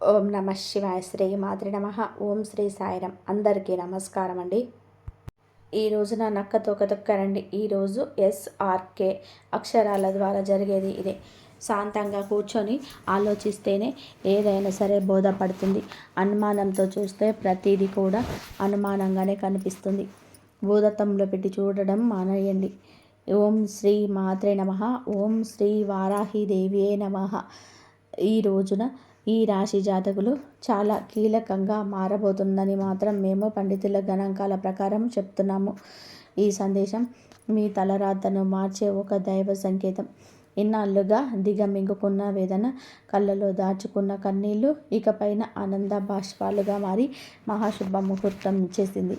ఓం నమ శివాయ. శ్రీ మాతృ నమ. ఓం శ్రీ సాయిరం. అందరికీ నమస్కారం అండి. ఈ రోజున నక్క తోక తొక్కరండి. ఈరోజు SRK అక్షరాల ద్వారా జరిగేది ఇదే. శాంతంగా కూర్చొని ఆలోచిస్తేనే ఏదైనా సరే బోధపడుతుంది. అనుమానంతో చూస్తే ప్రతిదీ కూడా అనుమానంగానే కనిపిస్తుంది. భూతత్వంలో పెట్టి చూడడం మానేయండి. ఓం శ్రీ మాత్రే నమః. ఓం శ్రీ వారాహిదేవియే నమః. ఈ రోజున ఈ రాశి జాతకులు చాలా కీలకంగా మారబోతుందని మాత్రం మేము పండితుల గణాంకాల ప్రకారం చెప్తున్నాము. ఈ సందేశం మీ తలరాతను మార్చే ఒక దైవ సంకేతం. ఇన్నాళ్ళుగా దిగమింగుకున్న వేదన, కళ్ళలో దాచుకున్న కన్నీళ్లు ఇకపైన ఆనంద బాష్పాలుగా మారి మహాశుభ ముహూర్తం చేసింది.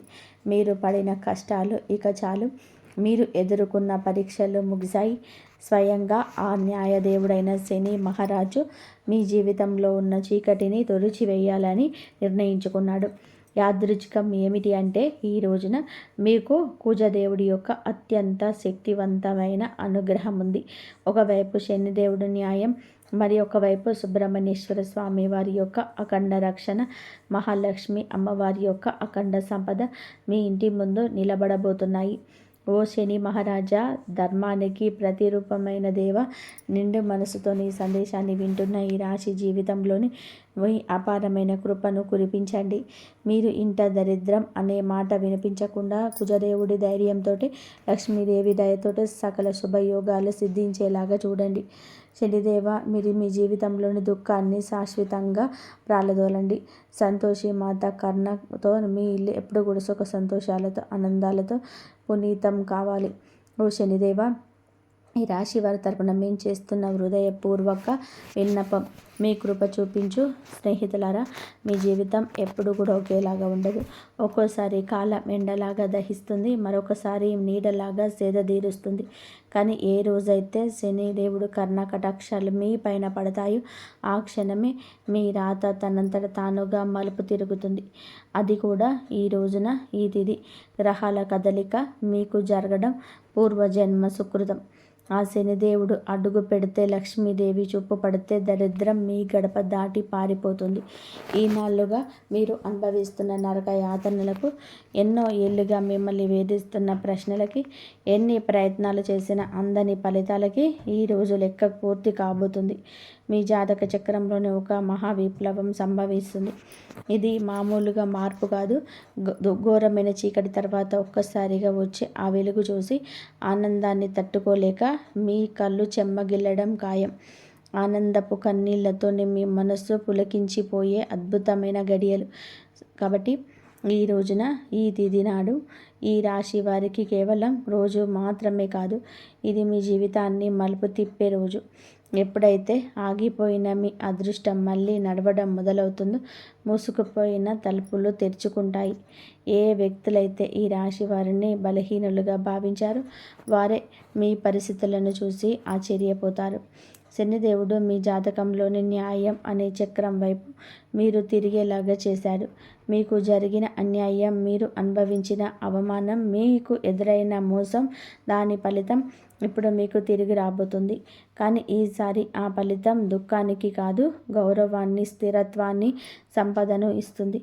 మీరు పడిన కష్టాలు ఇక చాలు. మీరు ఎదుర్కొన్న పరీక్షలు ముగిశాయి. స్వయంగా ఆ న్యాయదేవుడైన శని మహారాజు మీ జీవితంలో ఉన్న చీకటిని తొలిచివేయాలని నిర్ణయించుకున్నాడు. యాదృచ్ఛికం ఏమిటి అంటే ఈ రోజున మీకు కుజదేవుడి యొక్క అత్యంత శక్తివంతమైన అనుగ్రహం ఉంది. ఒకవైపు శనిదేవుడు న్యాయం, మరి ఒకవైపు సుబ్రహ్మణ్యేశ్వర స్వామి వారి యొక్క అఖండ రక్షణ, మహాలక్ష్మి అమ్మవారి యొక్క అఖండ సంపద మీ ఇంటి ముందు నిలబడబోతున్నాయి. ఓ శని మహారాజా, ధర్మానికి ప్రతిరూపమైన దేవ, నిండు మనసుతో ఈ సందేశాన్ని వింటున్న ఈ రాశి జీవితంలోని మీ అపారమైన కృపను కురిపించండి. మీరు ఇంట దరిద్రం అనే మాట వినిపించకుండా కుజదేవుడి ధైర్యంతో, లక్ష్మీదేవి దయతోటి సకల శుభయోగాలు సిద్ధించేలాగా చూడండి. శనిదేవ, మీరు మీ జీవితంలోని దుఃఖాన్ని శాశ్వతంగా ప్రాలదోలండి. సంతోషి మాత కర్ణతో మీ ఇల్లు ఎప్పుడు కూడా సుఖ సంతోషాలతో ఆనందాలతో పునీతం కావాలి. ఓ శనిదేవ, ఈ రాశి వారి తరపున మేము చేస్తున్న హృదయపూర్వక విన్నపం, మీ కృప చూపించు. స్నేహితులారా, మీ జీవితం ఎప్పుడు కూడా ఒకేలాగా ఉండదు. ఒక్కోసారి కాలం ఎండలాగా దహిస్తుంది, మరొకసారి నీడలాగా సేదతీరుస్తుంది. కానీ ఏ రోజైతే శనిదేవుడు కర్ణ కటాక్షాలు మీ పైన పడతాయో ఆ క్షణమే మీ రాత తనంతట తానుగా మలుపు తిరుగుతుంది. అది కూడా ఈ రోజున. ఈ తిథి గ్రహాల కదలిక మీకు జరగడం పూర్వజన్మ సుకృతం. ఆ శనిదేవుడు అడుగు పెడితే లక్ష్మీదేవి చూపు పడితే దరిద్రం మీ గడప దాటి పారిపోతుంది. ఈనాళ్ళుగా మీరు అనుభవిస్తున్న నరక యాతనలకు, ఎన్నో ఏళ్ళుగా మిమ్మల్ని వేధిస్తున్న ప్రశ్నలకి, ఎన్ని ప్రయత్నాలు చేసినా అందని ఫలితాలకి ఈ రోజు లెక్క పూర్తి కాబోతుంది. మీ జాతక చక్రంలోని ఒక మహా విప్లవం సంభవిస్తుంది. ఇది మామూలుగా మార్పు కాదు. ఘోరమైన చీకటి తర్వాత ఒక్కసారిగా వచ్చి ఆ వెలుగు చూసి ఆనందాన్ని తట్టుకోలేక మీ కళ్ళు చెమ్మగిల్లడం ఖాయం. ఆనందపు కన్నీళ్లతోనే మీ మనస్సు పులకించిపోయే అద్భుతమైన గడియలు. కాబట్టి ఈ రోజున, ఈ తిథి నాడు ఈ రాశి వారికి కేవలం రోజు మాత్రమే కాదు, ఇది మీ జీవితాన్ని మలుపు తిప్పే రోజు. ఎప్పుడైతే ఆగిపోయిన మీ అదృష్టం మళ్ళీ నడవడం మొదలవుతుందో మూసుకుపోయిన తలుపులు తెరుచుకుంటాయి. ఏ వ్యక్తులైతే ఈ రాశి వారిని బలహీనులుగా భావించారో వారే మీ పరిస్థితులను చూసి ఆశ్చర్యపోతారు. శనిదేవుడు మీ జాతకంలోని న్యాయం అనే చక్రం వైపు మీరు తిరిగేలాగా చేశాడు. మీకు జరిగిన అన్యాయం, మీరు అనుభవించిన అవమానం, మీకు ఎదురైన మోసం, దాని ఫలితం ఇప్పుడు మీకు తిరిగి రాబోతుంది. కానీ ఈసారి ఆ ఫలితం దుఃఖానికి కాదు, గౌరవాన్ని, స్థిరత్వాన్ని, సంపదను ఇస్తుంది.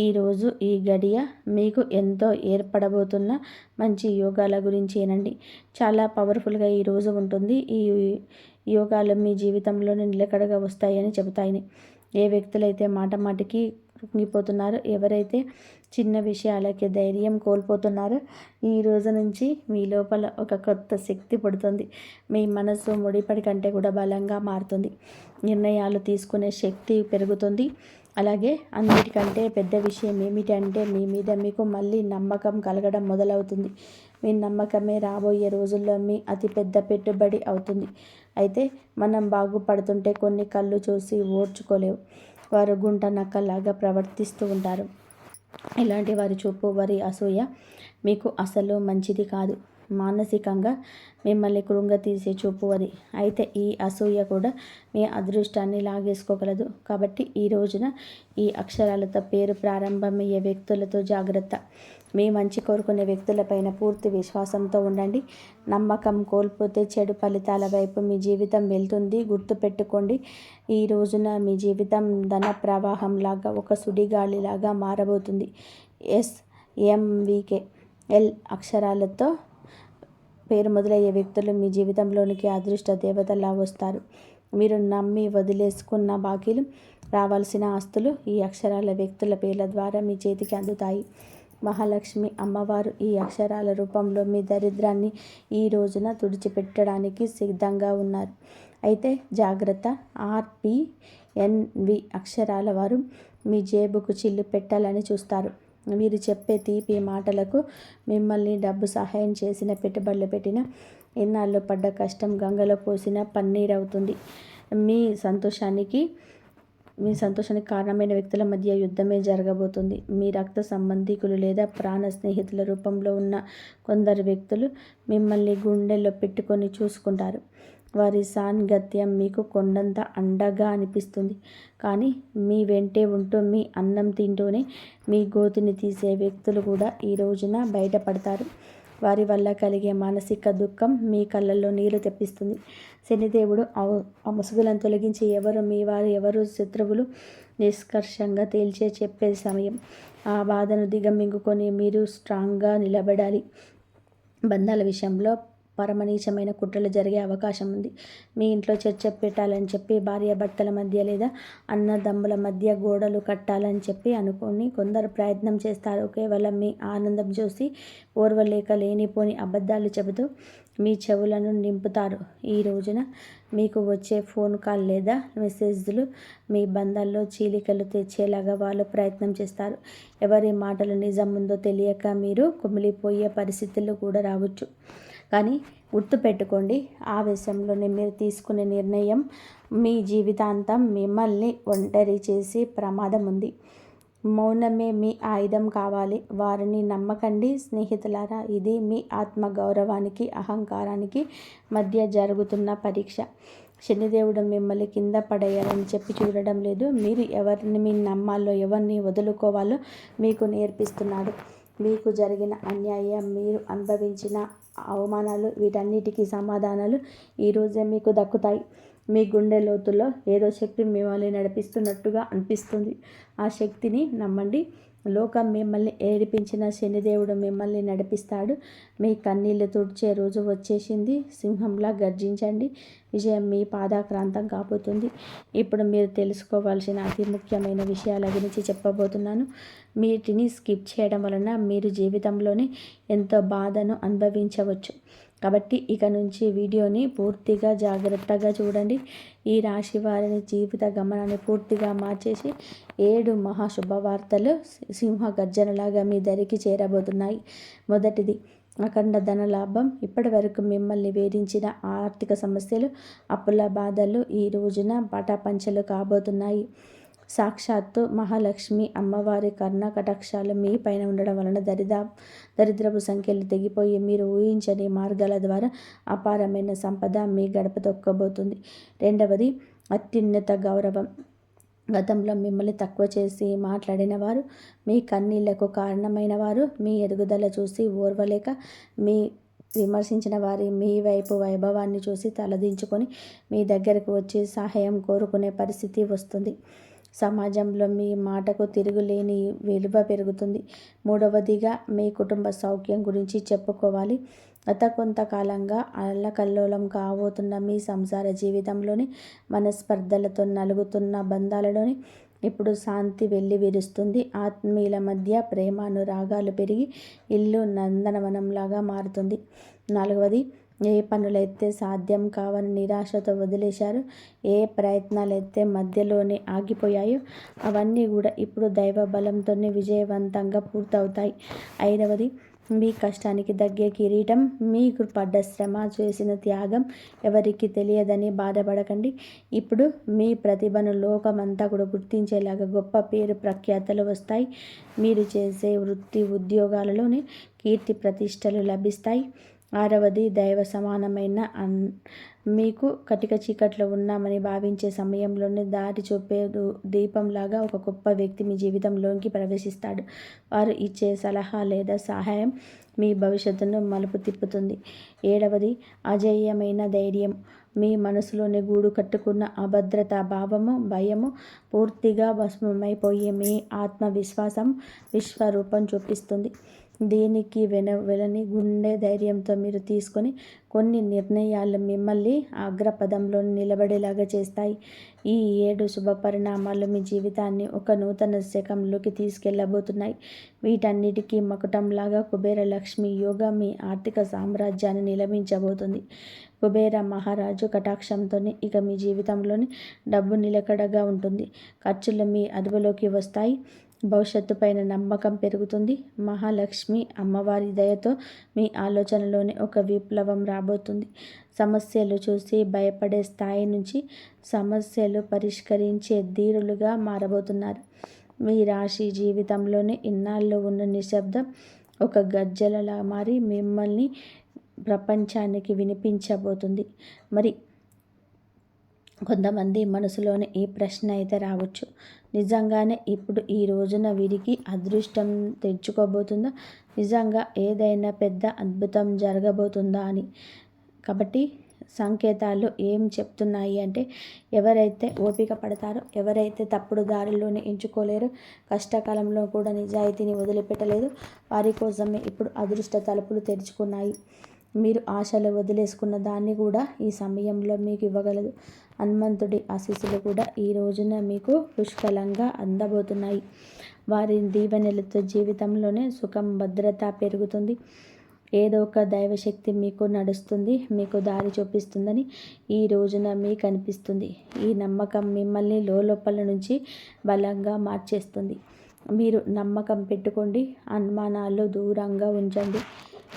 ఈరోజు ఈ గడియ మీకు ఎంతో ఏర్పడబోతున్న మంచి యోగాల గురించేనండి. చాలా పవర్ఫుల్గా ఈరోజు ఉంటుంది. ఈ యోగాలు మీ జీవితంలోనే నిలకడగా వస్తాయని చెబుతాయని. ఏ వ్యక్తులైతే మాటికి కృంగిపోతున్నారో, ఎవరైతే చిన్న విషయాలకి ధైర్యం కోల్పోతున్నారో, ఈ రోజు నుంచి మీ లోపల ఒక కొత్త శక్తి పుడుతుంది. మీ మనసు ముడిపడి కంటే కూడా బలంగా మారుతుంది. నిర్ణయాలు తీసుకునే శక్తి పెరుగుతుంది. అలాగే అన్నిటికంటే పెద్ద విషయం ఏమిటి అంటే మీ మీద మీకు మళ్ళీ నమ్మకం కలగడం మొదలవుతుంది. మీ నమ్మకమే రాబోయే రోజుల్లో మీ అతిపెద్ద పెట్టుబడి అవుతుంది. అయితే మనం బాగుపడుతుంటే కొన్ని కళ్ళు చూసి ఓర్చుకోలేవు. వారు గుంట నక్కలాగా ప్రవర్తిస్తూ ఉంటారు. ఇలాంటి వారి చూపు, వారి అసూయ మీకు అసలు మంచిది కాదు. మానసికంగా మిమ్మల్ని కృంగతీసే చూపు అది. అయితే ఈ అసూయ కూడా మీ అదృష్టాన్ని లాగేసుకోగలదు. కాబట్టి ఈ రోజున ఈ అక్షరాలతో పేరు ప్రారంభమయ్యే వ్యక్తులతో జాగ్రత్త. మీ మంచి కోరుకునే వ్యక్తులపైన పూర్తి విశ్వాసంతో ఉండండి. నమ్మకం కోల్పోతే చెడు ఫలితాల వైపు మీ జీవితం వెళ్తుంది. గుర్తుపెట్టుకోండి, ఈ రోజున మీ జీవితం ధన ప్రవాహంలాగా ఒక సుడిగాలిలాగా మారబోతుంది. SMVKL అక్షరాలతో పేరు మొదలయ్యే వ్యక్తులు మీ జీవితంలోనికి అదృష్ట దేవతలా వస్తారు. మీరు నమ్మి వదిలేసుకున్న బాకీలు, రావాల్సిన ఆస్తులు ఈ అక్షరాల వ్యక్తుల పేర్ల ద్వారా మీ చేతికి అందుతాయి. మహాలక్ష్మి అమ్మవారు ఈ అక్షరాల రూపంలో మీ దరిద్రాన్ని ఈ రోజున తుడిచిపెట్టడానికి సిద్ధంగా ఉన్నారు. అయితే జాగ్రత్త, RPNV అక్షరాల వారు మీ జేబుకు చిల్లు పెట్టాలని చూస్తారు. వీరు చెప్పే తీపి మాటలకు మిమ్మల్ని డబ్బు సహాయం చేసిన, పెట్టుబడులు పెట్టిన, ఎన్నాళ్ళు పడ్డ కష్టం గంగలో పోసిన పన్నీరవుతుంది. మీ సంతోషానికి కారణమైన వ్యక్తుల మధ్య యుద్ధమే జరగబోతుంది. మీ రక్త సంబంధికులు లేదా ప్రాణ స్నేహితుల రూపంలో ఉన్న కొందరు వ్యక్తులు మిమ్మల్ని గుండెల్లో పెట్టుకొని చూసుకుంటారు. వారి సాన్నిధ్యం మీకు కొండంత అండగా అనిపిస్తుంది. కానీ మీ వెంటే ఉంటూ, మీ అన్నం తింటూనే మీ గోతిని తీసే వ్యక్తులు కూడా ఈ రోజున బయటపడతారు. వారి వల్ల కలిగే మానసిక దుఃఖం మీ కళ్ళల్లో నీరు తెప్పిస్తుంది. శనిదేవుడు ఆ ముసుగులను తొలగించి ఎవరు మీ వారు, ఎవరు శత్రువులు నిష్కర్షంగా తేల్చే చెప్పే సమయం. ఆ బాధను దిగమింగుకొని మీరు స్ట్రాంగ్గా నిలబడాలి. బంధాల విషయంలో పరమనీచమైన కుట్రలు జరిగే అవకాశం ఉంది. మీ ఇంట్లో చర్చ పెట్టాలని చెప్పి భార్యాభర్తల మధ్య లేదా అన్నదమ్ముల మధ్య గోడలు కట్టాలని చెప్పి అనుకొని కొందరు ప్రయత్నం చేస్తారు. కేవలం మీ ఆనందం చూసి ఓర్వలేక లేనిపోని అబద్ధాలు చెబుతూ మీ చెవులను నింపుతారు. ఈ రోజున మీకు వచ్చే ఫోన్ కాల్ లేదా మెసేజ్లు మీ బంధాల్లో చీలికలు తెచ్చేలాగా వాళ్ళు ప్రయత్నం చేస్తారు. ఎవరి మాటలు నిజం ఉందో తెలియక మీరు కుమిలిపోయే పరిస్థితులు కూడా రావచ్చు. కానీ గుర్తుపెట్టుకోండి, ఆవేశంలోనే మీరు తీసుకునే నిర్ణయం మీ జీవితాంతం మిమ్మల్ని ఒంటరి చేసే ప్రమాదం ఉంది. మౌనమే మీ ఆయుధం కావాలి. వారిని నమ్మకండి స్నేహితులారా. ఇది మీ ఆత్మగౌరవానికి, అహంకారానికి మధ్య జరుగుతున్న పరీక్ష. శనిదేవుడు మిమ్మల్ని కింద పడేయాలని చెప్పి చూడడం లేదు. మీరు ఎవరిని నమ్మాలో, ఎవరిని వదులుకోవాలో మీకు నేర్పిస్తున్నాడు. మీకు జరిగిన అన్యాయం, మీరు అనుభవించిన అవమానాలు, వీటన్నిటికీ సమాధానాలు ఈరోజే మీకు దక్కుతాయి. మీ గుండె లోతుల్లో ఏదో శక్తి మిమ్మల్ని నడిపిస్తున్నట్టుగా అనిపిస్తుంది. ఆ శక్తిని నమ్మండి. లోకం మిమ్మల్ని ఏడిపించిన శనిదేవుడు మిమ్మల్ని నడిపిస్తాడు. మీ కన్నీళ్లు తుడిచే రోజు వచ్చేసింది. సింహంలా గర్జించండి. విజయం మీ పాదాక్రాంతం కాబోతుంది. ఇప్పుడు మీరు తెలుసుకోవాల్సిన అతి ముఖ్యమైన విషయాల గురించి చెప్పబోతున్నాను. వీటిని స్కిప్ చేయడం వలన మీరు జీవితంలోనే ఎంతో బాధను అనుభవించవచ్చు. కాబట్టి ఇక నుంచి వీడియోని పూర్తిగా జాగ్రత్తగా చూడండి. ఈ రాశి వారిని జీవిత గమనాన్ని పూర్తిగా మార్చేసి 7 మహాశుభవార్తలు సింహ గర్జనలాగా మీ దరికి చేరబోతున్నాయి. మొదటిది, అఖండ ధన లాభం. ఇప్పటి వరకు మిమ్మల్ని వేధించిన ఆర్థిక సమస్యలు, అప్పుల బాధలు ఈ రోజున పటాపంచలు కాబోతున్నాయి. సాక్షాత్తు మహాలక్ష్మి అమ్మవారి కరుణ కటాక్షాలు మీ పైన ఉండడం వలన దరిద్రపు సంఖ్యలు తెగిపోయి మీరు ఊహించని మార్గాల ద్వారా అపారమైన సంపద మీ గడప తొక్కబోతుంది. రెండవది, అత్యున్నత గౌరవం. గతంలో మిమ్మల్ని తక్కువ చేసి మాట్లాడిన వారు, మీ కన్నీళ్లకు కారణమైన వారు, మీ ఎదుగుదల చూసి ఓర్వలేక మీ విమర్శించిన వారి మీ వైపు వైభవాన్ని చూసి తలదించుకొని మీ దగ్గరకు వచ్చి సహాయం కోరుకునే పరిస్థితి వస్తుంది. సమాజంలో మీ మాటకు తిరుగులేని విలువ పెరుగుతుంది. మూడవదిగా, మీ కుటుంబ సౌఖ్యం గురించి చెప్పుకోవాలి. గత కొంతకాలంగా అల్లకల్లోలం కాబోతున్న మీ సంసార జీవితంలోని మనస్పర్ధలతో నలుగుతున్న బంధాలలోని ఇప్పుడు శాంతి వెల్లివిరుస్తుంది. ఆత్మీయుల మధ్య ప్రేమానురాగాలు పెరిగి ఇల్లు నందనవనంలాగా మారుతుంది. నాలుగవది, ఏ పనులైతే సాధ్యం కావని నిరాశతో వదిలేశారో, ఏ ప్రయత్నాలైతే మధ్యలోనే ఆగిపోయాయో అవన్నీ కూడా ఇప్పుడు దైవ బలంతోనే విజయవంతంగా పూర్తవుతాయి. ఐదవది, మీ కష్టానికి దగ్గే కిరీటం. మీకు పడ్డ శ్రమ, చేసిన త్యాగం ఎవరికి తెలియదని బాధపడకండి. ఇప్పుడు మీ ప్రతిభను లోకమంతా కూడా గుర్తించేలాగా గొప్ప పేరు ప్రఖ్యాతలు వస్తాయి. మీరు చేసే వృత్తి ఉద్యోగాలలోనే కీర్తి ప్రతిష్టలు లభిస్తాయి. ఆరవది దైవ సమానమైన మీకు కటిక చీకట్లో ఉన్నామని భావించే సమయంలోనే దారి చూపే దీపంలాగా ఒక గొప్ప వ్యక్తి మీ జీవితంలోకి ప్రవేశిస్తాడు. వారు ఇచ్చే సలహా లేదా సహాయం మీ భవిష్యత్తును మలుపు తిప్పుతుంది. ఏడవది అజేయమైన ధైర్యం. మీ మనసులోని గూడు కట్టుకున్న అభద్రతా భావము, భయము పూర్తిగా భస్మమైపోయి మీ ఆత్మవిశ్వాసం విశ్వరూపం చూపిస్తుంది. దీనికి వెలని గుండె ధైర్యంతో మీరు తీసుకొని కొన్ని నిర్ణయాలు మిమ్మల్ని అగ్రపదంలో నిలబడేలాగా చేస్తాయి. ఈ 7 శుభ పరిణామాలు మీ జీవితాన్ని ఒక నూతన శకంలోకి తీసుకెళ్లబోతున్నాయి. వీటన్నిటికీ మకుటంలాగా కుబేర లక్ష్మి యోగా మీ ఆర్థిక సామ్రాజ్యాన్ని నిలమించబోతుంది. కుబేర మహారాజు కటాక్షంతోనే ఇక మీ జీవితంలోని డబ్బు నిలకడగా ఉంటుంది. ఖర్చులు మీ అదుపులోకి వస్తాయి. భవిష్యత్తు పైన నమ్మకం పెరుగుతుంది. మహాలక్ష్మి అమ్మవారి దయతో మీ ఆలోచనలోనే ఒక విప్లవం రాబోతుంది. సమస్యలు చూసి భయపడే స్థాయి నుంచి సమస్యలు పరిష్కరించే ధీరులుగా మారబోతున్నారు. మీ రాశి జీవితంలోనే ఇన్నాళ్ళు ఉన్న నిశ్శబ్దం ఒక గజ్జలలా మారి మిమ్మల్ని ప్రపంచానికి వినిపించబోతుంది. మరి కొంతమంది మనసులోనే ఈ ప్రశ్న అయితే రావచ్చు, నిజంగానే ఇప్పుడు ఈ రోజున వీరికి అదృష్టం తెచ్చుకోబోతుందా? నిజంగా ఏదైనా పెద్ద అద్భుతం జరగబోతుందా అని. కాబట్టి సంకేతాలు ఏం చెప్తున్నాయి అంటే, ఎవరైతే ఓపిక పడతారో, ఎవరైతే తప్పుడు దారిలోనే ఎంచుకోలేరో, కష్టకాలంలో కూడా నిజాయితీని వదిలిపెట్టలేదు, వారి కోసమే ఇప్పుడు అదృష్ట తలుపులు తెరుచుకున్నాయి. మీరు ఆశలు వదిలేసుకున్న దాన్ని కూడా ఈ సమయంలో మీకు ఇవ్వగలదు. హనుమంతుడి ఆశీస్సులు కూడా ఈ రోజున మీకు పుష్కలంగా అందబోతున్నాయి. వారి దీవెనలతో జీవితంలోనే సుఖం, భద్రత పెరుగుతుంది. ఏదో ఒక దైవశక్తి మీకు నడుస్తుంది, మీకు దారి చూపిస్తుందని ఈ రోజున మీకు అనిపిస్తుంది. ఈ నమ్మకం మిమ్మల్ని లోపల నుంచి బలంగా మార్చేస్తుంది. మీరు నమ్మకం పెట్టుకోండి, అనుమానాలు దూరంగా ఉంచండి.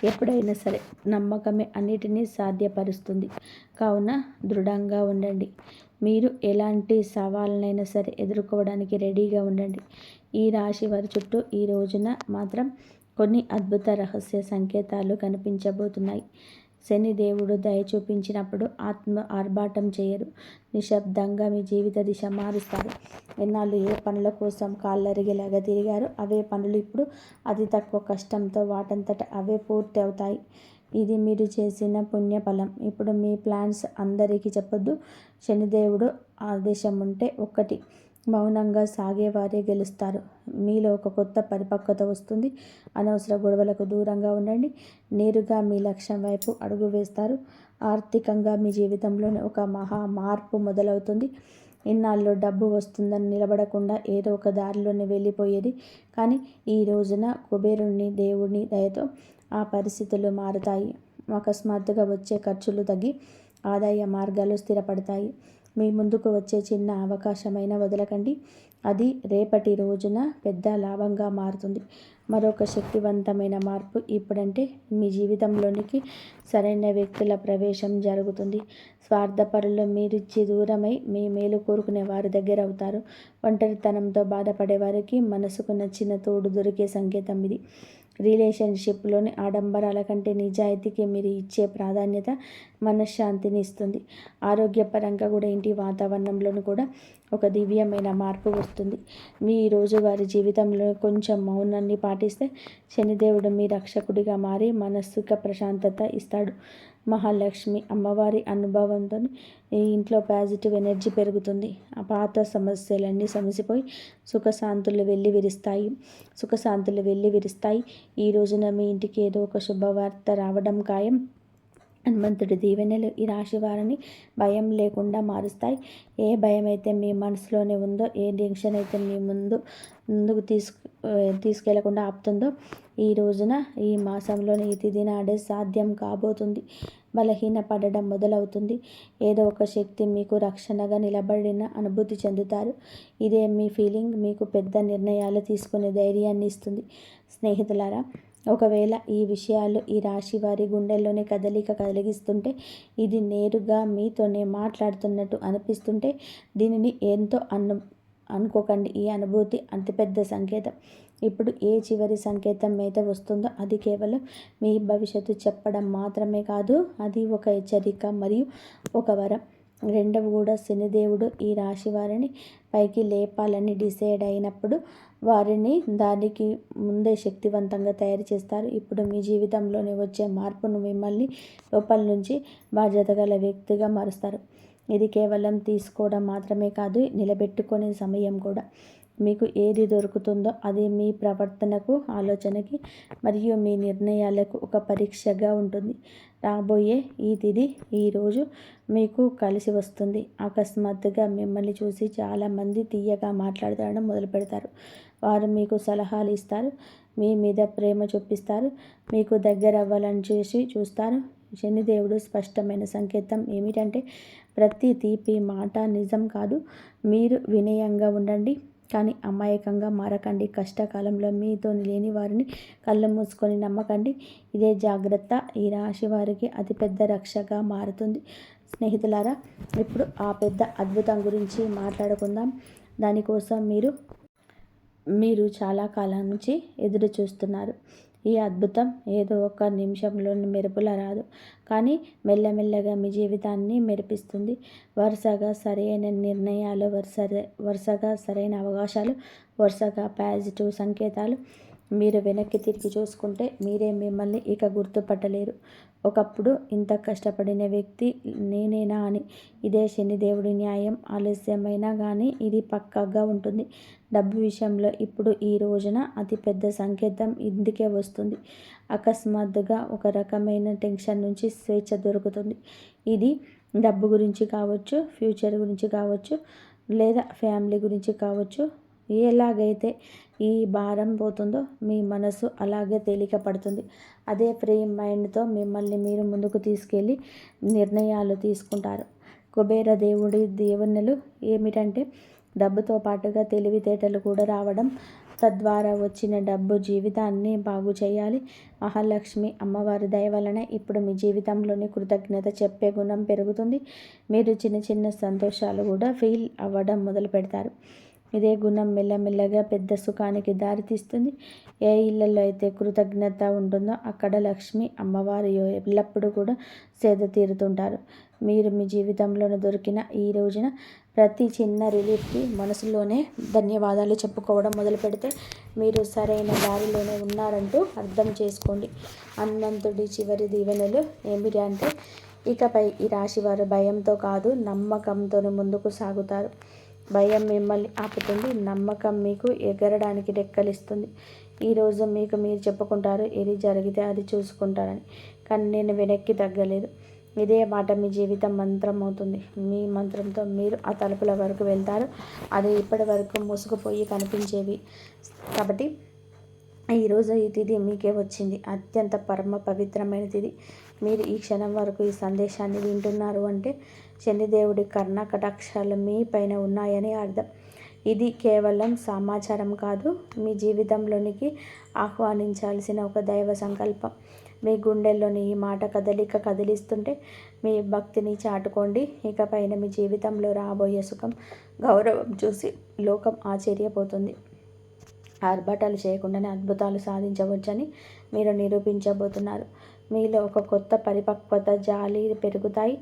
ఎప్పుడైనా సరే నమ్మకమే అన్నిటినీ సాధ్యపరుస్తుంది. కావున దృఢంగా ఉండండి. మీరు ఎలాంటి సవాళ్ళనైనా సరే ఎదుర్కోవడానికి రెడీగా ఉండండి. ఈ రాశి వారి చుట్టూ ఈ రోజున మాత్రం కొన్ని అద్భుత రహస్య సంకేతాలు కనిపించబోతున్నాయి. శనిదేవుడు దయ చూపించినప్పుడు ఆర్భాటం చేయరు. నిశ్శబ్దంగా మీ జీవిత దిశ మారుస్తారు. ఎన్నాళ్ళు ఏ పనుల కోసం కాళ్ళరిగేలాగా తిరిగారో అవే పనులు ఇప్పుడు అతి తక్కువ కష్టంతో వాటంతట అవే పూర్తి అవుతాయి. ఇది మీరు చేసిన పుణ్యఫలం. ఇప్పుడు మీ ప్లాన్స్ అందరికీ చెప్పొద్దు. శనిదేవుడు ఆదేశం ఉంటే ఒక్కటి, మౌనంగా సాగేవారే గెలుస్తారు. మీలో ఒక కొత్త పరిపక్వత వస్తుంది. అనవసర గొడవలకు దూరంగా ఉండండి. నేరుగా మీ లక్ష్యం వైపు అడుగు వేస్తారు. ఆర్థికంగా మీ జీవితంలోనే ఒక మహా మార్పు మొదలవుతుంది. ఇన్నాళ్ళు డబ్బు వస్తుందని నిలబడకుండా ఏదో ఒక దారిలోనే వెళ్ళిపోయేది. కానీ ఈ రోజున కుబేరుని దేవుని దయతో ఆ పరిస్థితులు మారుతాయి. అకస్మాత్తుగా వచ్చే ఖర్చులు తగ్గి ఆదాయ మార్గాలు స్థిరపడతాయి. మీ ముందుకు వచ్చే చిన్న అవకాశమైనా వదలకండి. అది రేపటి రోజున పెద్ద లాభంగా మారుతుంది. మరొక శక్తివంతమైన మార్పు ఇప్పుడంటే మీ జీవితంలోనికి సరైన వ్యక్తుల ప్రవేశం జరుగుతుంది. స్వార్థపరులు మీరిచ్చి దూరమై మీ మేలు కోరుకునే వారి దగ్గర అవుతారు. ఒంటరితనంతో బాధపడే వారికి మనసుకు నచ్చిన తోడు దొరికే సంకేతం ఇది. రిలేషన్షిప్లోని ఆడంబరాల కంటే నిజాయితీకి మీరు ఇచ్చే ప్రాధాన్యత మనశ్శాంతిని ఇస్తుంది. ఆరోగ్యపరంగా కూడా ఇంటి వాతావరణంలోనూ కూడా ఒక దివ్యమైన మార్పు వస్తుంది. మీ రోజువారి జీవితంలో కొంచెం మౌనాన్ని పాటిస్తే శనిదేవుడు మీ రక్షకుడిగా మారి మనస్సుక ప్రశాంతత ఇస్తాడు. మహాలక్ష్మి అమ్మవారి అనుభవంతో ఈ ఇంట్లో పాజిటివ్ ఎనర్జీ పెరుగుతుంది. ఆ పాత సమస్యలన్నీ సమసిపోయి సుఖశాంతులు వెల్లివిరుస్తాయి. ఈ రోజున మీ ఇంటికి ఏదో ఒక శుభవార్త రావడం ఖాయం. హనుమంతుడి దీవెనలు ఈ రాశి వారిని భయం లేకుండా మారుస్తాయి. ఏ భయం అయితే మీ మనసులోనే ఉందో, ఏ టెన్షన్ అయితే మీ ముందుకు తీసుకెళ్లకుండా ఆపుతుందో, ఈ రోజున ఈ మాసంలోని ఈ తిథి నాడే సాధ్యం కాబోతుంది. బలహీన పడడం మొదలవుతుంది. ఏదో ఒక శక్తి మీకు రక్షణగా నిలబడిన అనుభూతి చెందుతారు. ఇదే మీ ఫీలింగ్ మీకు పెద్ద నిర్ణయాలు తీసుకునే ధైర్యాన్ని ఇస్తుంది. స్నేహితులారా, ఒకవేళ ఈ విషయాలు ఈ రాశి వారి గుండెల్లోనే కదలిక కలిగిస్తుంటే, ఇది నేరుగా మీతోనే మాట్లాడుతున్నట్టు అనిపిస్తుంటే, దీనిని ఎంతో అనుకోకండి. ఈ అనుభూతి అతిపెద్ద సంకేతం. ఇప్పుడు ఏ చివరి సంకేతం అయితే వస్తుందో అది కేవలం మీ భవిష్యత్తు చెప్పడం మాత్రమే కాదు, అది ఒక హెచ్చరిక మరియు ఒక వరం. రెండవ కూడా శనిదేవుడు ఈ రాశి వారిని పైకి లేపాలని డిసైడ్ అయినప్పుడు వారిని దానికి ముందే శక్తివంతంగా తయారు చేస్తారు. ఇప్పుడు మీ జీవితంలోనే వచ్చే మార్పును మిమ్మల్ని లోపల నుంచి బాధ్యత గల వ్యక్తిగా మారుస్తారు. ఇది కేవలం తీసుకోవడం మాత్రమే కాదు, నిలబెట్టుకునే సమయం కూడా. మీకు ఏది దొరుకుతుందో అది మీ ప్రవర్తనకు, ఆలోచనకి మరియు మీ నిర్ణయాలకు ఒక పరీక్షగా ఉంటుంది. రాబోయే ఈ తిథి ఈరోజు మీకు కలిసి వస్తుంది. అకస్మాత్తుగా మిమ్మల్ని చూసి చాలామంది తీయగా మాట్లాడడం మొదలు పెడతారు. వారు మీకు సలహాలు ఇస్తారు, మీ మీద ప్రేమ చూపిస్తారు, మీకు దగ్గర అవ్వాలని చూస్తారు. శనిదేవుడు స్పష్టమైన సంకేతం ఏమిటంటే ప్రతి తీపి మాట నిజం కాదు. మీరు వినయంగా ఉండండి, కానీ అమాయకంగా మారకండి. కష్టకాలంలో మీతో లేని వారిని కళ్ళు మూసుకొని నమ్మకండి. ఇదే జాగ్రత్త ఈ రాశి వారికి అతిపెద్ద రక్షగా మారుతుంది. స్నేహితులారా, ఇప్పుడు ఆ పెద్ద అద్భుతం గురించి మాట్లాడుకుందాం. దానికోసం మీరు చాలా కాలం నుంచి ఎదురు చూస్తున్నారు. ఈ అద్భుతం ఏదో ఒక నిమిషంలో మెరుపులా రాదు, కానీ మెల్లమెల్లగా మీ జీవితాన్ని మెరిపిస్తుంది. వరుసగా సరైన నిర్ణయాలు, వరుసగా సరైన అవకాశాలు, వరుసగా పాజిటివ్ సంకేతాలు. మీరు వెనక్కి తిరిగి చూసుకుంటే మీరే మిమ్మల్ని ఇక గుర్తుపట్టలేరు. ఒకప్పుడు ఇంత కష్టపడిన వ్యక్తి నేనేనా అని. ఇదే శనిదేవుడి న్యాయం. ఆలస్యమైనా కానీ ఇది పక్కాగా ఉంటుంది. డబ్బు విషయంలో ఇప్పుడు ఈ రోజున అతిపెద్ద సంకేతం ఇందుకే వస్తుంది. అకస్మాత్తుగా ఒక రకమైన టెన్షన్ నుంచి స్వేచ్ఛ దొరుకుతుంది. ఇది డబ్బు గురించి కావచ్చు, ఫ్యూచర్ గురించి కావచ్చు, లేదా ఫ్యామిలీ గురించి కావచ్చు. ఎలాగైతే ఈ భారం పోతుందో మీ మనసు అలాగే తేలిక పడుతుంది. అదే ఫ్రీ మైండ్తో మిమ్మల్ని మీరు ముందుకు తీసుకెళ్ళి నిర్ణయాలు తీసుకుంటారు. కుబేర దేవుడి దీవెనలు ఏమిటంటే డబ్బుతో పాటుగా తెలివితేటలు కూడా రావడం, తద్వారా వచ్చిన డబ్బు జీవితాన్ని బాగు చేయాలి. మహాలక్ష్మి అమ్మవారి దయ వలన ఇప్పుడు మీ జీవితంలోని కృతజ్ఞత చెప్పే గుణం పెరుగుతుంది. మీరు చిన్న చిన్న సంతోషాలు కూడా ఫీల్ అవ్వడం మొదలు పెడతారు. ఇదే గుణం మెల్లమెల్లగా పెద్ద సుఖానికి దారితీస్తుంది. ఏ ఇళ్లలో అయితే కృతజ్ఞత ఉంటుందో అక్కడ లక్ష్మి అమ్మవారు ఎల్లప్పుడూ కూడా సేద తీరుతుంటారు. మీరు మీ జీవితంలో దొరికిన ఈ రోజున ప్రతి చిన్న రిలీఫ్కి మనసులోనే ధన్యవాదాలు చెప్పుకోవడం మొదలు పెడితే మీరు సరైన దారిలోనే ఉన్నారంటూ అర్థం చేసుకోండి. హనుమంతుడి చివరి దీవెనలు ఏమిటి అంటే ఇకపై ఈ రాశివారు భయంతో కాదు, నమ్మకంతో ముందుకు సాగుతారు. భయం మిమ్మల్ని ఆపుతుంది, నమ్మకం మీకు ఎగరడానికి రెక్కలిస్తుంది. ఈరోజు మీకు మీరు చెప్పుకుంటారు, ఏది జరిగితే అది చూసుకుంటారని, కానీ నేను వెనక్కి తగ్గలేదు. ఇదే మాట మీ జీవితం మంత్రం అవుతుంది. మీ మంత్రంతో మీరు ఆ తలుపుల వరకు వెళ్తారు. అది ఇప్పటి వరకు మూసుకుపోయి కనిపించేవి. కాబట్టి ఈరోజు ఈ తిథి మీకే వచ్చింది. అత్యంత పరమ పవిత్రమైన తిథి. మీరు ఈ క్షణం వరకు ఈ సందేశాన్ని వింటున్నారు అంటే శనిదేవుడి కర్ణ కటాక్షాలు మీ పైన ఉన్నాయని అర్థం. ఇది కేవలం సమాచారం కాదు, మీ జీవితంలోనికి ఆహ్వానించాల్సిన ఒక దైవ సంకల్పం. మీ గుండెల్లోని ఈ మాట కదిలిస్తుంటే మీ భక్తిని చాటుకోండి. ఇకపైన మీ జీవితంలో రాబోయే సుఖం, గౌరవం చూసి లోకం ఆశ్చర్యపోతుంది. ఆర్భాటాలు చేయకుండానే అద్భుతాలు సాధించవచ్చని మీరు నిరూపించబోతున్నారు. మీలో ఒక కొత్త పరిపక్వత, జాలి పెరుగుతాయి.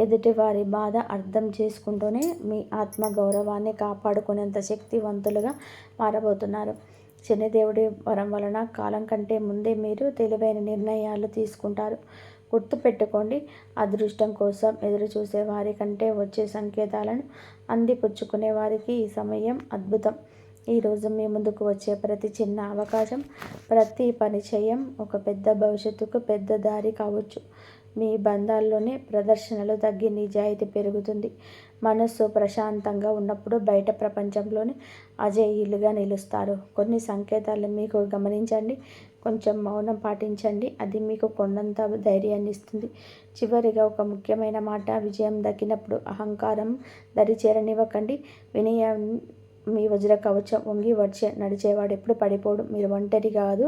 ఎదుటివారి బాధ అర్థం చేసుకుంటూనే మీ ఆత్మ గౌరవాన్ని కాపాడుకునేంత శక్తివంతులుగా మారబోతున్నారు. శనిదేవుడి వరం వలన కాలం కంటే ముందే మీరు తెలివైన నిర్ణయాలు తీసుకుంటారు. గుర్తుపెట్టుకోండి, అదృష్టం కోసం ఎదురు చూసే వారి కంటే వచ్చే సంకేతాలను అందిపుచ్చుకునే వారికి ఈ సమయం అద్భుతం. ఈరోజు మీ ముందుకు వచ్చే ప్రతి చిన్న అవకాశం, ప్రతి పరిచయం ఒక పెద్ద భవిష్యత్తుకు పెద్ద దారి కావచ్చు. మీ బంధాల్లోనే ప్రదర్శనలు తగ్గి నిజాయితీ పెరుగుతుంది. మనస్సు ప్రశాంతంగా ఉన్నప్పుడు బయట ప్రపంచంలోనే అజేయులుగా నిలుస్తారు. కొన్ని సంకేతాలు మీకు గమనించండి, కొంచెం మౌనం పాటించండి, అది మీకు కొండంత ధైర్యాన్ని ఇస్తుంది. చివరిగా ఒక ముఖ్యమైన మాట, విజయం దక్కినప్పుడు అహంకారం దరి చేరనివ్వకండి. వినయం మీ వజ్ర కవచం. వంగి నడిచేవాడు ఎప్పుడు పడిపోడు. మీరు ఒంటరి కాదు,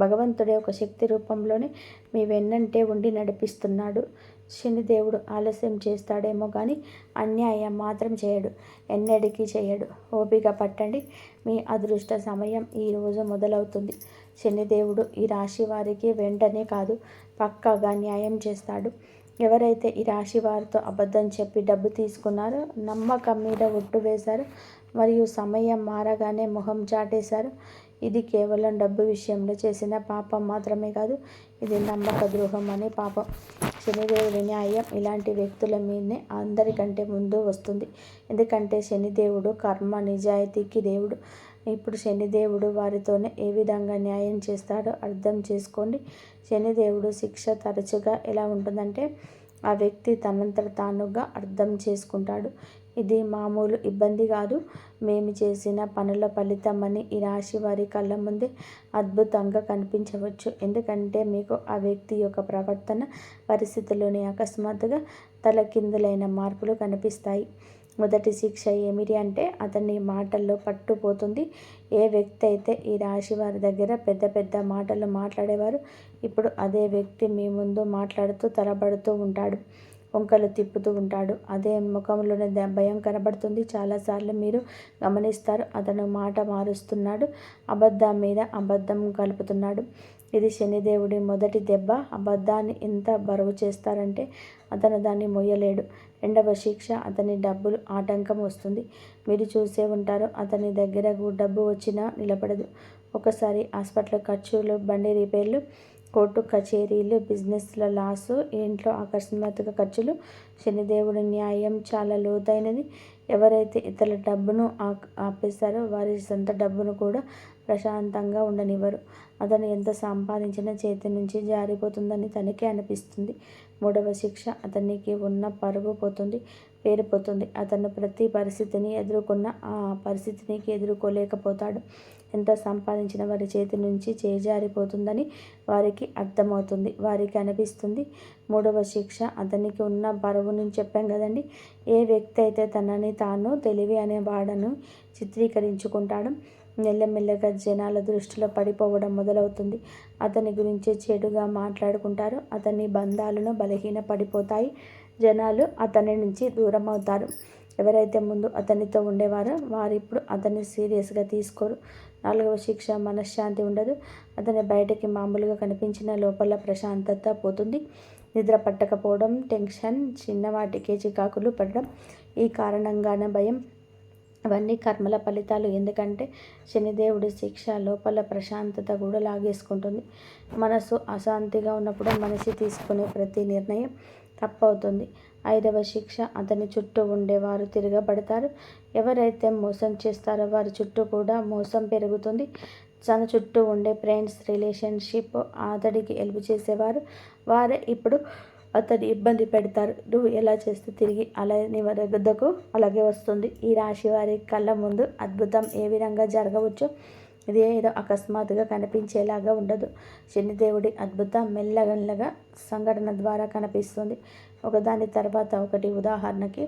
భగవంతుడే ఒక శక్తి రూపంలోనే మీ వెన్నంటే ఉండి నడిపిస్తున్నాడు. శనిదేవుడు ఆలస్యం చేస్తాడేమో కానీ అన్యాయం మాత్రం చేయడు, ఎన్నటికీ చేయడు. ఓపిక పట్టండి, మీ అదృష్ట సమయం ఈరోజు మొదలవుతుంది. శనిదేవుడు ఈ రాశి వారికి వెంటనే కాదు, పక్కాగా న్యాయం చేస్తాడు. ఎవరైతే ఈ రాశి వారితో అబద్ధం చెప్పి డబ్బు తీసుకున్నారో, నమ్మకం మీద ఒట్టు వేశారో మరియు సమయం మారగానే మొహం చాటేశారు, ఇది కేవలం డబ్బు విషయంలో చేసిన పాపం మాత్రమే కాదు, ఇది నమ్మక ద్రోహం అనే పాపం. శనిదేవుడి న్యాయం ఇలాంటి వ్యక్తుల మీదనే అందరికంటే ముందు వస్తుంది. ఎందుకంటే శనిదేవుడు కర్మ నిజాయితీకి దేవుడు. ఇప్పుడు శనిదేవుడు వారితోనే ఏ విధంగా న్యాయం చేస్తాడో అర్థం చేసుకోండి. శనిదేవుడు శిక్ష తరచుగా ఎలా ఉంటుందంటే, ఆ వ్యక్తి తనంతట తానుగా అర్థం చేసుకుంటాడు. ఇది మామూలు ఇబ్బంది కాదు, మేము చేసిన పనుల ఫలితం అని ఈ రాశి వారి కళ్ళ ముందే అద్భుతంగా కనిపించవచ్చు. ఎందుకంటే మీకు ఆ వ్యక్తి యొక్క ప్రవర్తన, పరిస్థితుల్లోని అకస్మాత్తుగా తలకిందులైన మార్పులు కనిపిస్తాయి. మొదటి శిక్ష ఏమిటి అంటే, అతని మాటల్లో పట్టుపోతుంది. ఏ వ్యక్తి అయితే ఈ రాశి వారి దగ్గర పెద్ద పెద్ద మాటలు మాట్లాడేవారు, ఇప్పుడు అదే వ్యక్తి మీ ముందు మాట్లాడుతూ తలబడుతూ ఉంటాడు, వంకలు తిప్పుతూ ఉంటాడు. అదే ముఖంలోనే భయం కనబడుతుంది. చాలాసార్లు మీరు గమనిస్తారు, అతను మాట మారుస్తున్నాడు, అబద్ధం మీద అబద్ధం కలుపుతున్నాడు. ఇది శనిదేవుడి మొదటి దెబ్బ. అబద్ధాన్ని ఎంత బరువు చేస్తారంటే అతను దాన్ని మొయ్యలేడు. రెండవ శిక్ష, అతని డబ్బులు ఆటంకం వస్తుంది. మీరు చూసే ఉంటారు, అతని దగ్గర డబ్బు వచ్చినా నిలబడదు. ఒకసారి హాస్పిటల్ ఖర్చులు, బండి రిపేర్లు, కోర్టు కచేరీలు, బిజినెస్ల లాసు, ఇంట్లో అకస్మాత్తుగా ఖర్చులు. శనిదేవుడి న్యాయం చాలా లోతైనది. ఎవరైతే ఇతరుల డబ్బును ఆపేస్తారో వారి సొంత డబ్బును కూడా ప్రశాంతంగా ఉండనివ్వరు. అతను ఎంత సంపాదించినా చేతి నుంచి జారిపోతుందని తనకే అనిపిస్తుంది. మూడవ శిక్ష, అతనికి ఉన్న పరువు పోతుంది, పేరు పోతుంది. అతను ప్రతి పరిస్థితిని ఎదుర్కొన్న ఆ పరిస్థితిని ఎదుర్కోలేకపోతాడు. ఎంత సంపాదించిన వారి చేతి నుంచి చేజారిపోతుందని వారికి అర్థమవుతుంది, వారికి అనిపిస్తుంది. మూడవ శిక్ష, అతనికి ఉన్న పరువు నుంచి చెప్పాం కదండి. ఏ వ్యక్తి అయితే తనని తాను తెలివి అనే వాడను చిత్రీకరించుకుంటాడో మెల్లమెల్లగా జనాల దృష్టిలో పడిపోవడం మొదలవుతుంది. అతని గురించి చెడుగా మాట్లాడుకుంటారు, అతని బంధాలను బలహీన పడిపోతాయి, జనాలు అతని నుంచి దూరం అవుతారు. ఎవరైతే ముందు అతనితో ఉండేవారో వారు ఇప్పుడు అతన్ని సీరియస్గా తీసుకోరు. నాలుగవ శిక్ష, మనశ్శాంతి ఉండదు. అతని బయటకి మామూలుగా కనిపించిన లోపల ప్రశాంతత పోతుంది. నిద్ర పట్టకపోవడం, టెన్షన్, చిన్న వాటికే చికాకులు పడడం, ఈ కారణంగానే భయం. అవన్నీ కర్మల ఫలితాలు. ఎందుకంటే శనిదేవుడి శిక్ష లోపల ప్రశాంతత కూడా లాగేసుకుంటుంది. మనసు అశాంతిగా ఉన్నప్పుడు మనిషి తీసుకునే ప్రతి నిర్ణయం తప్పవుతుంది. ఐదవ శిక్ష, అతని చుట్టూ ఉండేవారు తిరగబడతారు. ఎవరైతే మోసం చేస్తారో వారి చుట్టూ కూడా మోసం పెరుగుతుంది. తన చుట్టూ ఉండే ఫ్రెండ్స్, రిలేషన్షిప్, అతడికి హెల్ప్ చేసేవారు వారే ఇప్పుడు అతన్ని ఇబ్బంది పెడతారు. నువ్వు ఎలా చేస్తే తిరిగి అలా నీ వద్దకు అలాగే వస్తుంది. ఈ రాశి వారి కళ్ళ ముందు అద్భుతం ఏ విధంగా జరగవచ్చు, ఇది ఏదో అకస్మాత్తుగా కనిపించేలాగా ఉండదు. శనిదేవుడి అద్భుతం మెల్లమెల్లగా సంఘటన ద్వారా కనిపిస్తుంది, ఒకదాని తర్వాత ఒకటి. ఉదాహరణకి,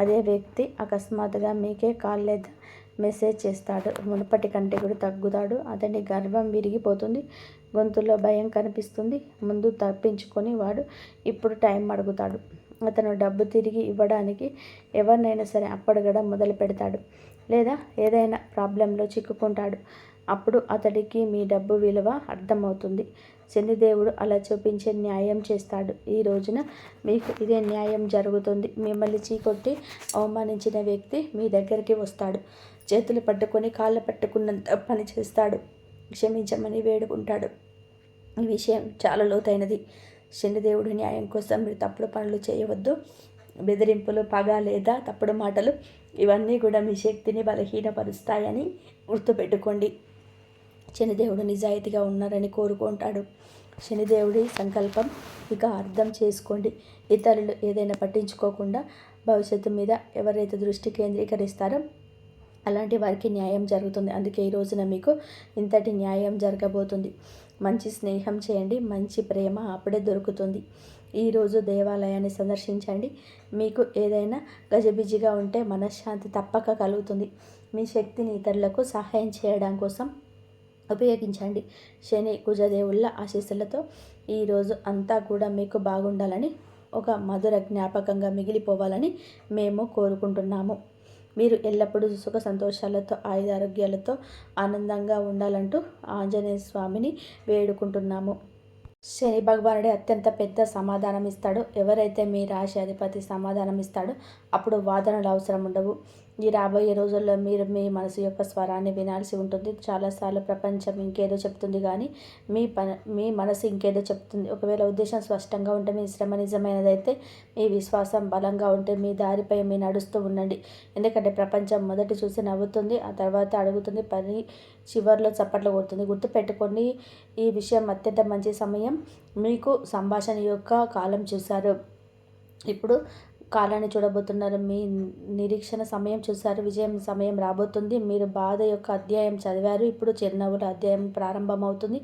అదే వ్యక్తి అకస్మాత్తుగా మీకే కాల్ లేదా మెసేజ్ చేస్తాడు. మునుపటి కంటే కూడా తగ్గుతాడు. అతని గర్వం విరిగిపోతుంది, గొంతులో భయం కనిపిస్తుంది. ముందు తప్పించుకొని వాడు ఇప్పుడు టైం అడుగుతాడు. అతను డబ్బు తిరిగి ఇవ్వడానికి ఎవరినైనా సరే అప్పడగడం మొదలు పెడతాడు, లేదా ఏదైనా ప్రాబ్లంలో చిక్కుకుంటాడు. అప్పుడు అతడికి మీ డబ్బు విలువ అర్థమవుతుంది. శనిదేవుడు అలా చూపించే న్యాయం చేస్తాడు. ఈ రోజున మీకు ఇదే న్యాయం జరుగుతుంది. మిమ్మల్ని చీకొట్టి అవమానించిన వ్యక్తి మీ దగ్గరికి వస్తాడు. చేతులు పట్టుకొని కాళ్ళు పట్టుకున్నంత పని చేస్తాడు. క్షమించమని వేడుకుంటాడు. ఈ విషయం చాలా లోతైనది. శనిదేవుడి న్యాయం కోసం మీరు తప్పుడు పనులు చేయవద్దు. బెదిరింపులు, పగ లేదా తప్పుడు మాటలు ఇవన్నీ కూడా మీ శక్తిని బలహీనపరుస్తాయని గుర్తుపెట్టుకోండి. శనిదేవుడు నిజాయితీగా ఉన్నారని కోరుకుంటాడు. శనిదేవుడి సంకల్పం ఇక అర్థం చేసుకోండి. ఇతరులు ఏదైనా పట్టించుకోకుండా భవిష్యత్తు మీద ఎవరైతే దృష్టి కేంద్రీకరిస్తారో అలాంటి వారికి న్యాయం జరుగుతుంది. అందుకే ఈ రోజున మీకు ఇంతటి న్యాయం జరగబోతుంది. మంచి స్నేహం చేయండి, మంచి ప్రేమ అప్పుడే దొరుకుతుంది. ఈరోజు దేవాలయాన్ని సందర్శించండి. మీకు ఏదైనా గజిబిజిగా ఉంటే మనశ్శాంతి తప్పక కలుగుతుంది. మీ శక్తిని ఇతరులకు సహాయం చేయడం కోసం ఉపయోగించండి. శని కుజదేవుళ్ళ ఆశీస్సులతో ఈరోజు అంతా కూడా మీకు బాగుండాలని ఒక మధుర జ్ఞాపకంగా మిగిలిపోవాలని మేము కోరుకుంటున్నాము. మీరు ఎల్లప్పుడూ సుఖ సంతోషాలతో ఆయురారోగ్యాలతో ఆనందంగా ఉండాలంటూ ఆంజనేయ స్వామిని వేడుకుంటున్నాము. శని భగవానుడే అత్యంత పెద్ద సమాధానం ఇస్తాడు. ఎవరైతే మీ రాశి అధిపతి సమాధానం ఇస్తాడో అప్పుడు వాదనలు అవసరం ఉండవు. ఈ రాబోయే రోజుల్లో మీరు మీ మనసు యొక్క స్వరాన్ని వినాల్సి ఉంటుంది. చాలాసార్లు ప్రపంచం ఇంకేదో చెప్తుంది కానీ మీ మనసు ఇంకేదో చెప్తుంది. ఒకవేళ ఉద్దేశం స్పష్టంగా ఉంటే మీ శ్రమ నిజమైనదైతే, మీ విశ్వాసం బలంగా ఉంటే మీ దారిపై మీ నడుస్తూ ఉండండి. ఎందుకంటే ప్రపంచం మొదట చూసి నవ్వుతుంది, ఆ తర్వాత అడుగుతుంది, పని చివర్లో చప్పట్లు కొడుతుంది. గుర్తుపెట్టుకోండి, ఈ విషయం అత్యంత మంచి సమయం. మీకు సంభాషణ యొక్క కాలం చూశారు, ఇప్పుడు కాలాన్ని చూడబోతున్నారు. మీ నిరీక్షణ సమయం చూశారు, విజయం సమయం రాబోతుంది. మీరు బాధ యొక్క అధ్యాయం చదివారు, ఇప్పుడు చిరునవ్వుల అధ్యాయం ప్రారంభమవుతుంది.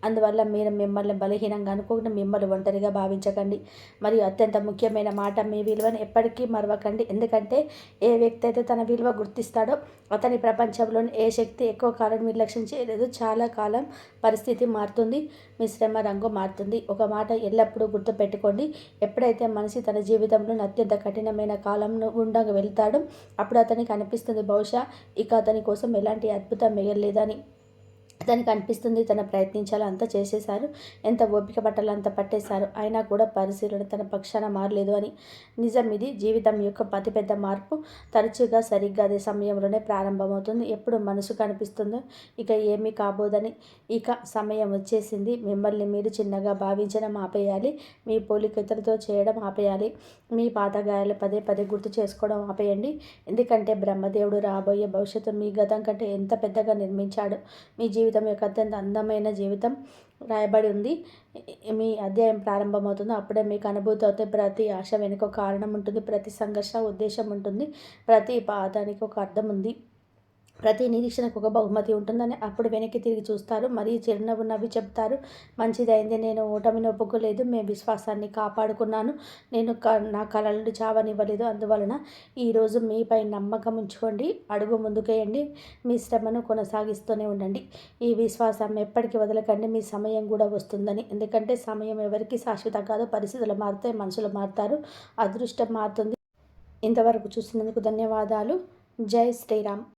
అందువల్ల మీరు మిమ్మల్ని బలహీనంగా అనుకోకుండా మిమ్మల్ని ఒంటరిగా భావించకండి. మరియు అత్యంత ముఖ్యమైన మాట, మీ విలువను ఎప్పటికీ మరవకండి. ఎందుకంటే ఏ వ్యక్తి అయితే తన విలువ గుర్తిస్తాడో అతని ప్రపంచంలోని ఏ శక్తి ఎక్కువ కాలం నిర్లక్ష్యం చేయలేదు. చాలా కాలం పరిస్థితి మారుతుంది, మీ శ్రమ రంగు మారుతుంది. ఒక మాట ఎల్లప్పుడూ గుర్తుపెట్టుకోండి, ఎప్పుడైతే మనిషి తన జీవితంలో అత్యంత కఠినమైన కాలంను గుండా వెళ్తాడో అప్పుడు అతనికి అనిపిస్తుంది బహుశా ఇక అతని కోసం ఎలాంటి అద్భుతం మిగలలేదని. అతనికి అనిపిస్తుంది తన ప్రయత్నించాలో అంతా చేసేశారు, ఎంత ఓపిక పట్టాలో అంత పట్టేశారు, అయినా కూడా పరిశీలన తన పక్షాన మారలేదు అని. నిజం ఇది. జీవితం యొక్క అతిపెద్ద మార్పు తరచుగా సరిగ్గా అదే సమయంలోనే ప్రారంభమవుతుంది. ఎప్పుడు మనసు కనిపిస్తుందో ఇక ఏమీ కాబోదని. ఇక సమయం వచ్చేసింది. మిమ్మల్ని మీరు చిన్నగా భావించడం ఆపేయాలి, మీ పోలిక ఇతరులతో చేయడం ఆపేయాలి, మీ పాత గాయాలు పదే పదే గుర్తు చేసుకోవడం ఆపేయండి. ఎందుకంటే బ్రహ్మదేవుడు రాబోయే భవిష్యత్తు మీ గతం కంటే ఎంత పెద్దగా నిర్మించాడు. మీ జీవితం యొక్క అత్యంత అందమైన జీవితం రాయబడి ఉంది. మీ అధ్యాయం ప్రారంభమవుతుంది. అప్పుడే మీకు అనుభూతి అవుతాయి. ప్రతి ఆశ వెనుక ఒక కారణం ఉంటుంది, ప్రతి సంఘర్షణ ఉద్దేశం ఉంటుంది, ప్రతి పాదానికి ఒక అర్థం ఉంది, ప్రతి నిరీక్షణకు ఒక బహుమతి ఉంటుందని. అప్పుడు వెనక్కి తిరిగి చూస్తారు, మరియు చిరునవ్వు నవ్వి చెప్తారు, మంచిదైంది, నేను ఓటమిని ఒప్పుకోలేదు, మేము విశ్వాసాన్ని కాపాడుకున్నాను, నేను నా కళలను చావనివ్వలేదు. అందువలన ఈరోజు మీపై నమ్మకం ఉంచుకోండి, అడుగు ముందుకేయండి, మీ శ్రమను కొనసాగిస్తూనే ఉండండి. ఈ విశ్వాసం ఎప్పటికీ వదలకండి, మీ సమయం కూడా వస్తుందని. ఎందుకంటే సమయం ఎవరికి శాశ్వతం కాదు. పరిస్థితులు మారుతాయి, మనుషులు మారుతారు, అదృష్టం మారుతుంది. ఇంతవరకు చూసినందుకు ధన్యవాదాలు. జై శ్రీరామ్.